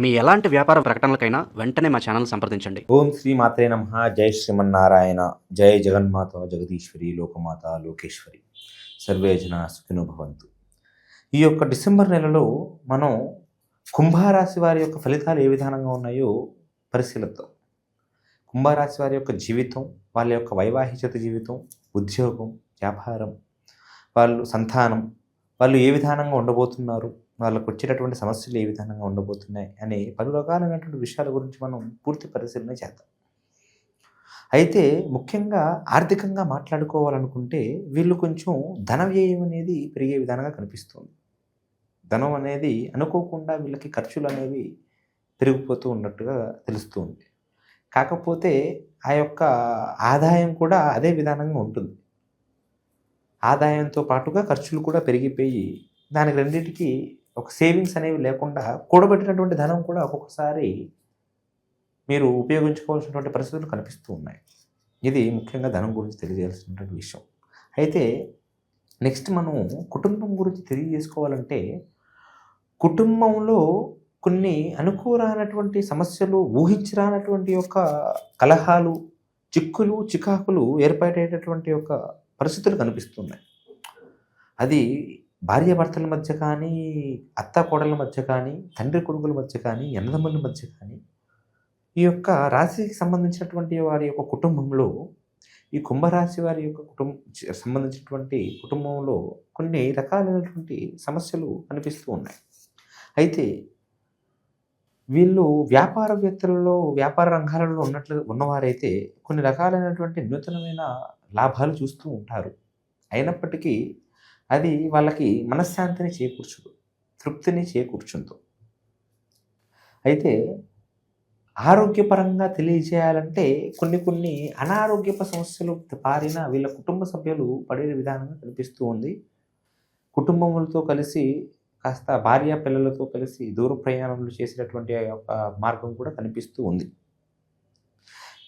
మీ ఎలాంటి వ్యాపార ప్రకటనలకైనా వెంటనే మా ఛానల్ సంప్రదించండి. ఓం శ్రీ మాత్రే నమః. జై శ్రీమన్నారాయణ. జై జగన్మాత జగదీశ్వరి లోకమాత లోకేశ్వరి. సర్వే జన సుఖినో భవంతు. ఈ యొక్క డిసెంబర్ నెలలో మనం కుంభరాశి వారి యొక్క ఫలితాలు ఏ విధానంగా ఉన్నాయో పరిశీలిద్దాం. కుంభరాశి వారి యొక్క జీవితం, వాళ్ళ యొక్క వైవాహిక జీవితం, ఉద్యోగం, వ్యాపారం, వాళ్ళు సంతానం, వాళ్ళు ఏ విధానంగా ఉండబోతున్నారు, వాళ్ళకు వచ్చేటటువంటి సమస్యలు ఏ విధానంగా ఉండబోతున్నాయి అనే పలు రకాలైనటువంటి విషయాల గురించి మనం పూర్తి పరిశీలన చేద్దాం. అయితే ముఖ్యంగా ఆర్థికంగా మాట్లాడుకోవాలనుకుంటే వీళ్ళు కొంచెం ధన వ్యయం అనేది పెరిగే విధానంగా కనిపిస్తుంది. ధనం అనేది అనుకోకుండా వీళ్ళకి ఖర్చులు అనేవి పెరిగిపోతూ ఉన్నట్టుగా తెలుస్తుంది. కాకపోతే ఆ యొక్క ఆదాయం కూడా అదే విధానంగా ఉంటుంది. ఆదాయంతో పాటుగా ఖర్చులు కూడా పెరిగిపోయి దానికి రెండింటికి ఒక సేవింగ్స్ అనేవి లేకుండా కూడబెట్టినటువంటి ధనం కూడా ఒక్కొక్కసారి మీరు ఉపయోగించుకోవాల్సినటువంటి పరిస్థితులు కనిపిస్తూ ఉన్నాయి. ఇది ముఖ్యంగా ధనం గురించి తెలియజేయాల్సినటువంటి విషయం. అయితే నెక్స్ట్ మనం కుటుంబం గురించి తెలియజేసుకోవాలంటే కుటుంబంలో కొన్ని అనుకూలమైనటువంటి సమస్యలు, ఊహించరానటువంటి యొక్క కలహాలు, చిక్కులు, చికాకులు ఏర్పడేటటువంటి యొక్క పరిస్థితులు కనిపిస్తున్నాయి. అది భార్యాభర్తల మధ్య కానీ, అత్తాకోడళ్ళ మధ్య కానీ, తండ్రి కొడుకుల మధ్య కానీ, అన్నదమ్ముల మధ్య కానీ, ఈ యొక్క రాశికి సంబంధించినటువంటి వారి యొక్క కుటుంబంలో, ఈ కుంభరాశి వారి యొక్క సంబంధించినటువంటి కుటుంబంలో కొన్ని రకాలైనటువంటి సమస్యలు కనిపిస్తూ ఉన్నాయి. అయితే వీళ్ళు వ్యాపారవేత్తలలో, వ్యాపార రంగాలలో ఉన్నవారైతే కొన్ని రకాలైనటువంటి నూతనమైన లాభాలు చూస్తూ ఉంటారు. అయినప్పటికీ అది వాళ్ళకి మనశ్శాంతిని చేకూర్చదు, తృప్తిని చేకూర్చుందో. అయితే ఆరోగ్యపరంగా తెలియజేయాలంటే కొన్ని అనారోగ్యప సమస్యలు పారిన వీళ్ళ కుటుంబ సభ్యులు పడే విధానంగా కనిపిస్తూ ఉంది. కుటుంబములతో కలిసి కాస్త భార్య పిల్లలతో కలిసి దూర ప్రయాణాలు చేసేటటువంటి యొక్క మార్గం కూడా కనిపిస్తూ ఉంది.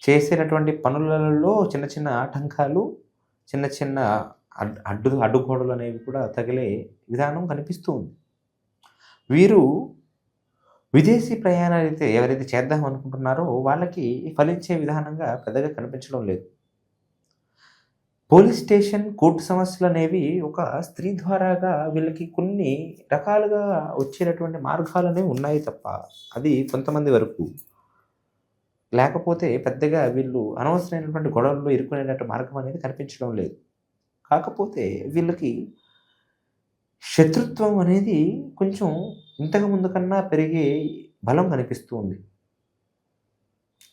చేసేటటువంటి పనులలో చిన్న చిన్న ఆటంకాలు, చిన్న అడ్డుగోడలు అనేవి కూడా తగిలే విధానం కనిపిస్తూ ఉంది. వీరు విదేశీ ప్రయాణాలు అయితే ఎవరైతే చేద్దాం అనుకుంటున్నారో వాళ్ళకి ఫలించే విధానంగా పెద్దగా కనిపించడం లేదు. పోలీస్ స్టేషన్, కోర్టు సమస్యలు అనేవి ఒక స్త్రీ ద్వారాగా వీళ్ళకి కొన్ని రకాలుగా వచ్చేటటువంటి మార్గాలు అనేవి ఉన్నాయి తప్ప అది కొంతమంది వరకు, లేకపోతే పెద్దగా వీళ్ళు అనవసరమైనటువంటి గొడవల్లో ఇరుక్కునేటట్టు మార్గం అనేది కనిపించడం లేదు. కాకపోతే వీళ్ళకి శత్రుత్వం అనేది కొంచెం ఇంతకు ముందు కన్నా పెరిగే బలం కనిపిస్తూ ఉంది.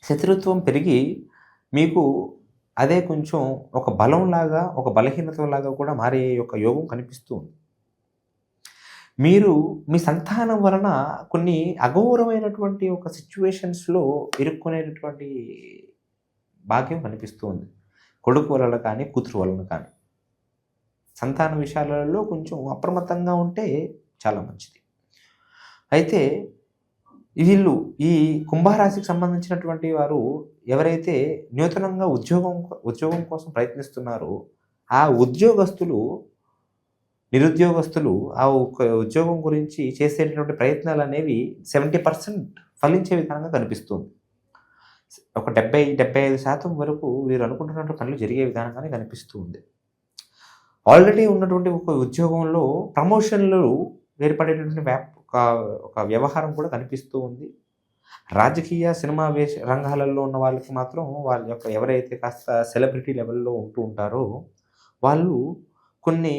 శత్రుత్వం పెరిగి మీకు అదే కొంచెం ఒక బలంలాగా, ఒక బలహీనతలాగా కూడా మారే యొక్క యోగం కనిపిస్తూ ఉంది. మీరు మీ సంతానం వలన కొన్ని అఘోరమైనటువంటి ఒక సిచ్యువేషన్స్లో ఇరుక్కునేటటువంటి భాగ్యం కనిపిస్తూ ఉంది. కొడుకు వలన కానీ, కూతురు వలన కానీ. సంతాన విషయాలలో కొంచెం అప్రమత్తంగా ఉంటే చాలా మంచిది. అయితే వీళ్ళు ఈ కుంభరాశికి సంబంధించినటువంటి వారు ఎవరైతే నూతనంగా ఉద్యోగం కోసం ప్రయత్నిస్తున్నారో ఆ నిరుద్యోగస్తులు ఆ ఉద్యోగం గురించి చేసేటటువంటి ప్రయత్నాలు అనేవి 70% ఫలించే విధంగా కనిపిస్తుంది. ఒక 70-75% వరకు వీరు అనుకుంటున్నటువంటి పనులు జరిగే విధానంగానే కనిపిస్తూ ఉంది. ఆల్రెడీ ఉన్నటువంటి ఒక ఉద్యోగంలో ప్రమోషన్లు ఏర్పడేటటువంటి ఒక వ్యవహారం కూడా కనిపిస్తూ ఉంది. రాజకీయ, సినిమా రంగాలలో ఉన్న వాళ్ళకి మాత్రం వాళ్ళ యొక్క ఎవరైతే కాస్త సెలబ్రిటీ లెవెల్లో ఉంటూ ఉంటారో వాళ్ళు కొన్ని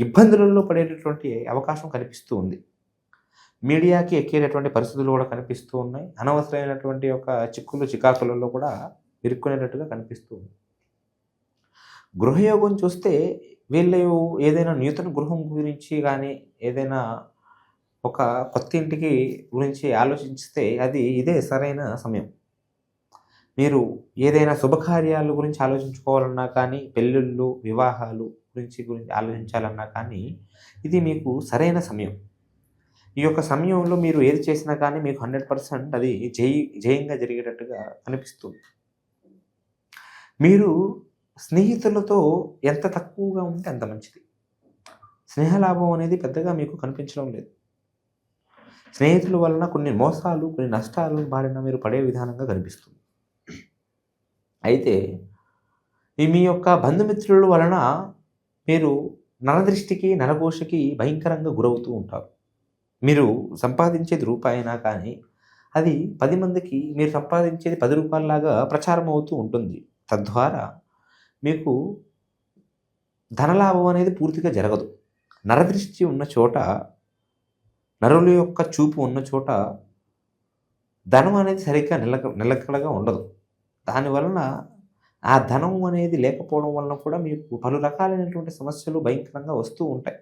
ఇబ్బందులలో పడేటటువంటి అవకాశం కనిపిస్తూ ఉంది. మీడియాకి ఎక్కేటటువంటి పరిస్థితులు కూడా కనిపిస్తూ ఉన్నాయి. అనవసరమైనటువంటి ఒక చికాకులలో కూడా ఇరుక్కునేటట్టుగా కనిపిస్తూ ఉంది. గృహయోగం చూస్తే వీళ్ళు ఏదైనా నూతన గృహం గురించి కానీ, ఏదైనా ఒక కొత్త ఇంటికి గురించి ఆలోచిస్తే ఇదే సరైన సమయం. మీరు ఏదైనా శుభకార్యాల గురించి ఆలోచించుకోవాలన్నా కానీ, పెళ్ళిళ్ళు, వివాహాలు గురించి ఆలోచించాలన్నా కానీ ఇది మీకు సరైన సమయం. ఈ యొక్క సమయంలో మీరు ఏది చేసినా కానీ మీకు 100% అది జయంగా జరిగేటట్టుగా కనిపిస్తుంది. మీరు స్నేహితులతో ఎంత తక్కువగా ఉంటే అంత మంచిది. స్నేహలాభం అనేది పెద్దగా మీకు కనిపించడం లేదు. స్నేహితుల వలన కొన్ని మోసాలు, కొన్ని నష్టాలు బారిన మీరు పడే విధానంగా కనిపిస్తుంది. అయితే ఈ మీ యొక్క బంధుమిత్రుల వలన మీరు నరదృష్టికి, నరఘోషకి భయంకరంగా గురవుతూ ఉంటారు. మీరు సంపాదించేది రూపాయి అయినా కానీ అది 10 మందికి మీరు సంపాదించేది 10 రూపాయలలాగా ప్రచారం అవుతూ ఉంటుంది. తద్వారా మీకు ధనలాభం అనేది పూర్తిగా జరగదు. నరదృష్టి ఉన్న చోట, నరుల యొక్క చూపు ఉన్న చోట ధనం అనేది సరిగ్గా నిలకడగా ఉండదు. దానివలన ఆ ధనం అనేది లేకపోవడం వలన కూడా మీకు పలు రకాలైనటువంటి సమస్యలు భయంకరంగా వస్తూ ఉంటాయి.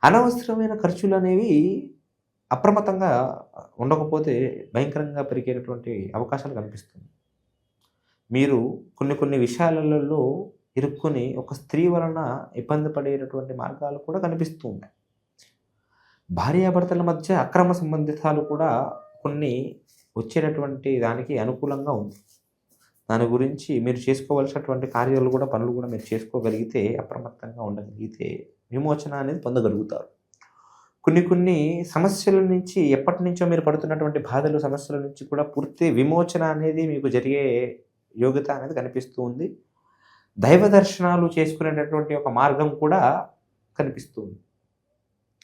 అనవసరమైన ఖర్చులు అనేవి అప్రమత్తంగా ఉండకపోతే భయంకరంగా పెరిగేటటువంటి అవకాశాలు కనిపిస్తుంది. మీరు కొన్ని విషయాలలో ఇరుక్కొని ఒక స్త్రీ వలన ఇబ్బంది పడేటటువంటి మార్గాలు కూడా కనిపిస్తూ ఉన్నాయి. భార్యాభర్తల మధ్య అక్రమ సంబంధితాలు కూడా కొన్ని వచ్చేటటువంటి దానికి అనుకూలంగా ఉంది. దాని గురించి మీరు చేసుకోవాల్సినటువంటి కార్యాలు కూడా, పనులు కూడా మీరు చేసుకోగలిగితే, అప్రమత్తంగా ఉండగలిగితే విమోచన అనేది పొందగలుగుతారు. కొన్ని సమస్యల నుంచి, ఎప్పటి నుంచో మీరు పడుతున్నటువంటి బాధలు, సమస్యల నుంచి కూడా పూర్తి విమోచన అనేది మీకు జరిగే యోగ్యత అనేది కనిపిస్తూ ఉంది. దైవ దర్శనాలు చేసుకునేటటువంటి ఒక మార్గం కూడా కనిపిస్తుంది.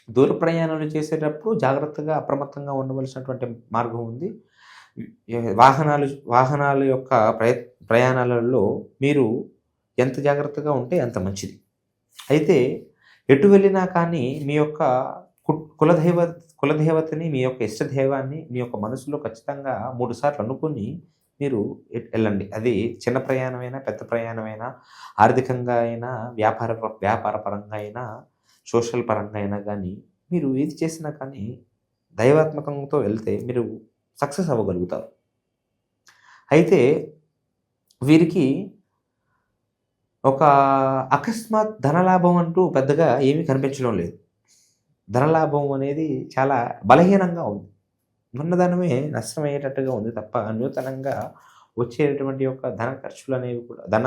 దూర ప్రయాణాలు చేసేటప్పుడు జాగ్రత్తగా, అప్రమత్తంగా ఉండవలసినటువంటి మార్గం ఉంది. వాహనాల యొక్క ప్రయాణాలలో మీరు ఎంత జాగ్రత్తగా ఉంటే అంత మంచిది. అయితే ఎటు వెళ్ళినా కానీ మీ యొక్క కులదేవతని, మీ యొక్క ఇష్టదైవాన్ని మీ యొక్క మనసులో ఖచ్చితంగా 3 సార్లు అనుకుని మీరు వెళ్ళండి. అది చిన్న ప్రయాణమైనా, పెద్ద ప్రయాణమైనా, ఆర్థికంగా అయినా, వ్యాపార పరంగా అయినా, సోషల్ పరంగా అయినా కానీ మీరు ఏది చేసినా కానీ దైవాత్మకంతో వెళ్తే మీరు సక్సెస్ అవ్వగలుగుతారు. అయితే వీరికి ఒక అకస్మాత్ ధనలాభం అంటూ పెద్దగా ఏమీ కనిపించడం లేదు. ధనలాభం అనేది చాలా బలహీనంగా ఉంది. ఉన్నధనమే నష్టమయ్యేటట్టుగా ఉంది తప్ప నూతనంగా వచ్చేటటువంటి యొక్క ధన ఖర్చులు అనేవి కూడా, ధన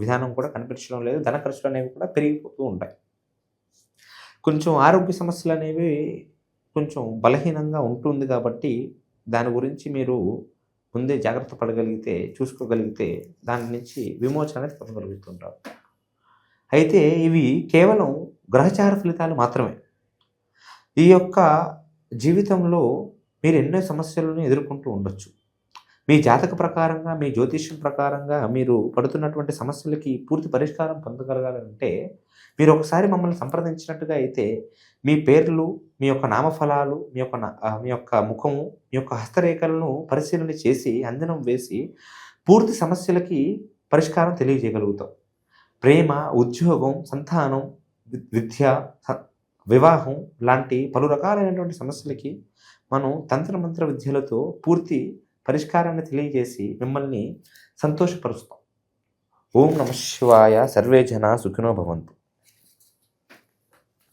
విధానం కూడా కనిపించడం లేదు. ధన ఖర్చులు అనేవి కూడా పెరిగిపోతూ ఉంటాయి. కొంచెం ఆరోగ్య సమస్యలు అనేవి కొంచెం బలహీనంగా ఉంటుంది కాబట్టి దాని గురించి మీరు ముందే జాగ్రత్త పడగలిగితే, చూసుకోగలిగితే దాని నుంచి విమోచన అనేది పొందగలుగుతుంటారు. అయితే ఇవి కేవలం గ్రహచార ఫలితాలు మాత్రమే. ఈ యొక్క జీవితంలో మీరు ఎన్నో సమస్యలను ఎదుర్కొంటూ ఉండొచ్చు. మీ జాతక ప్రకారంగా, మీ జ్యోతిష్యం ప్రకారంగా మీరు పడుతున్నటువంటి సమస్యలకి పూర్తి పరిష్కారం పొందగలగాలంటే మీరు ఒకసారి మమ్మల్ని సంప్రదించినట్టుగా అయితే మీ పేర్లు, మీ యొక్క నామఫలాలు, మీ యొక్క ముఖము, మీ యొక్క హస్తరేఖలను పరిశీలన చేసి, అంజనం వేసి పూర్తి సమస్యలకి పరిష్కారం తెలియజేయగలుగుతాం. ప్రేమ, ఉద్యోగం, సంతానం, విద్య, వివాహం లాంటి పలు రకాలైనటువంటి సమస్యలకి మనం తంత్రమంత్ర విద్యలతో పూర్తి పరిష్కారాన్ని తెలియజేసి మిమ్మల్ని సంతోషపరుస్తాం. ఓం నమః శివాయ. సర్వే జనా సుఖినో భవంతు.